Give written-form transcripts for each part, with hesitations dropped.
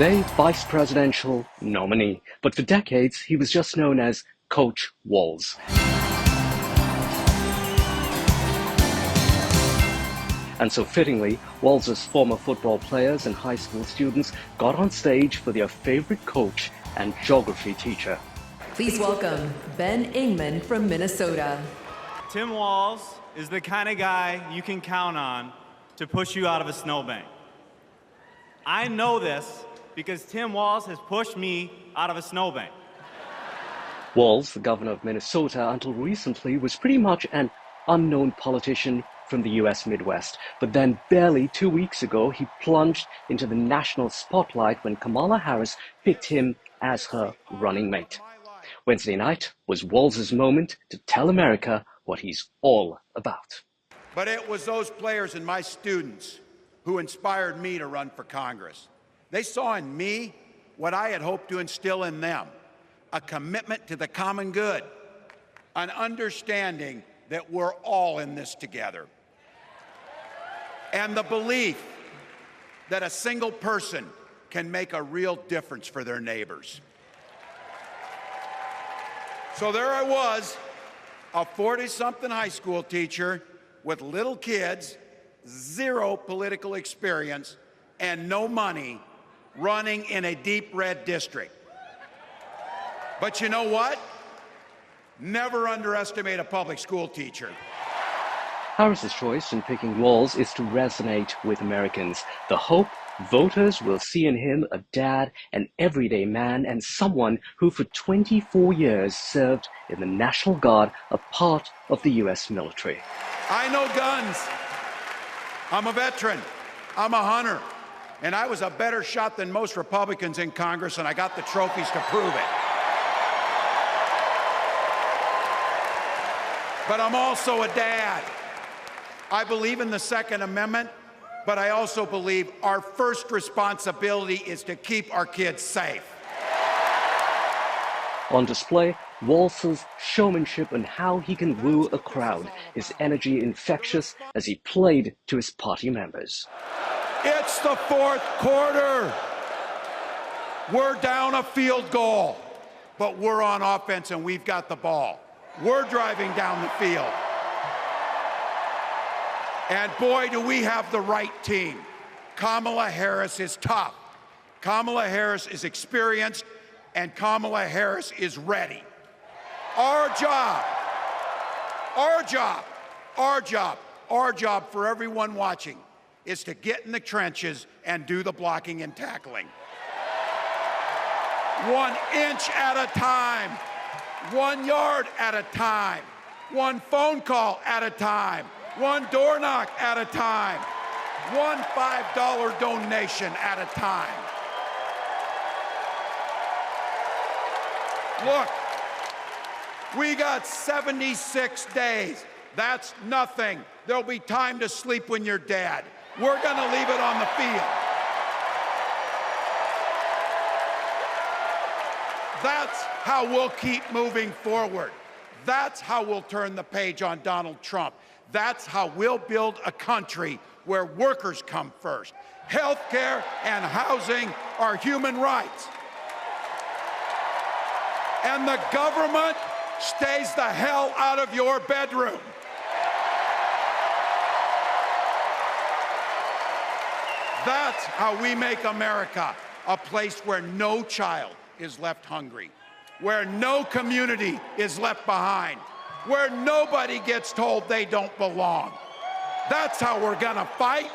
Today, vice presidential nominee, but for decades he was just known as Coach Walz. And so fittingly, Walz's former football players and high school students got on stage for their favorite coach and geography teacher. Please welcome Ben Ingman from Minnesota. Tim Walz is the kind of guy you can count on to push you out of a snowbank. I know this because Tim Walz has pushed me out of a snowbank. Walz, the governor of Minnesota until recently, was pretty much an unknown politician from the US Midwest. But then barely 2 weeks ago, he plunged into the national spotlight when Kamala Harris picked him as her running mate. Wednesday night was Walz's moment to tell America what he's all about. But it was those players and my students who inspired me to run for Congress. They saw in me what I had hoped to instill in them, a commitment to the common good, an understanding that we're all in this together, and the belief that a single person can make a real difference for their neighbors. So there I was, a 40-something high school teacher with little kids, zero political experience, and no money, running in a deep red district. But you know what? Never underestimate a public school teacher. Harris's choice in picking Walz is to resonate with Americans. The hope voters will see in him a dad, an everyday man, and someone who for 24 years served in the National Guard, a part of the US military. I know guns. I'm a veteran. I'm a hunter. And I was a better shot than most Republicans in Congress, and I got the trophies to prove it. But I'm also a dad. I believe in the Second Amendment, but I also believe our first responsibility is to keep our kids safe. On display, Walz's showmanship and how he can woo a crowd, his energy infectious as he played to his party members. It's the fourth quarter. We're down a field goal, but we're on offense and we've got the ball. We're driving down the field. And boy, do we have the right team. Kamala Harris is tough. Kamala Harris is experienced, and Kamala Harris is ready. Our job for everyone watching is to get in the trenches and do the blocking and tackling. 1 inch at a time, 1 yard at a time, 1 phone call at a time, 1 door knock at a time, 1 $5 donation at a time. Look, we got 76 days. That's nothing. There'll be time to sleep when you're dead. We're going to leave it on the field. That's how we'll keep moving forward. That's how we'll turn the page on Donald Trump. That's how we'll build a country where workers come first. Healthcare and housing are human rights. And the government stays the hell out of your bedroom. That's how we make America a place where no child is left hungry, where no community is left behind, where nobody gets told they don't belong. That's how we're gonna fight.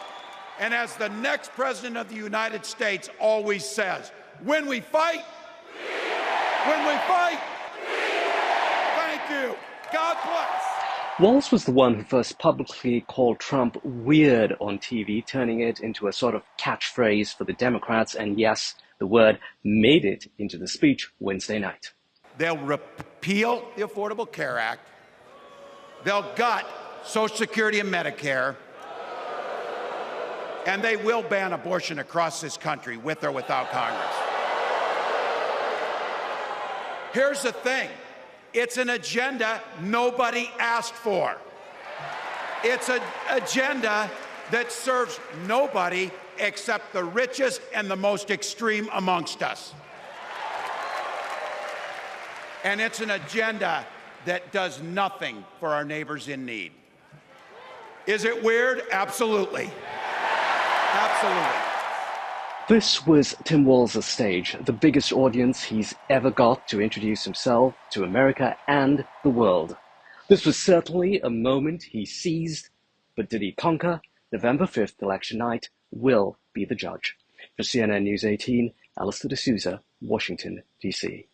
And as the next president of the United States always says, when we fight, thank you. God bless. Walz was the one who first publicly called Trump weird on TV, turning it into a sort of catchphrase for the Democrats, and yes, the word made it into the speech Wednesday night. They'll repeal the Affordable Care Act. They'll gut Social Security and Medicare. And they will ban abortion across this country, with or without Congress. Here's the thing. It's an agenda nobody asked for. It's an agenda that serves nobody except the richest and the most extreme amongst us. And it's an agenda that does nothing for our neighbors in need. Is it weird? Absolutely. Absolutely. This was Tim Walz's stage, the biggest audience he's ever got to introduce himself to America and the world. This was certainly a moment he seized, but did he conquer? November 5th, election night, will be the judge. For CNN News 18, Alistair D'Souza, Washington, D.C.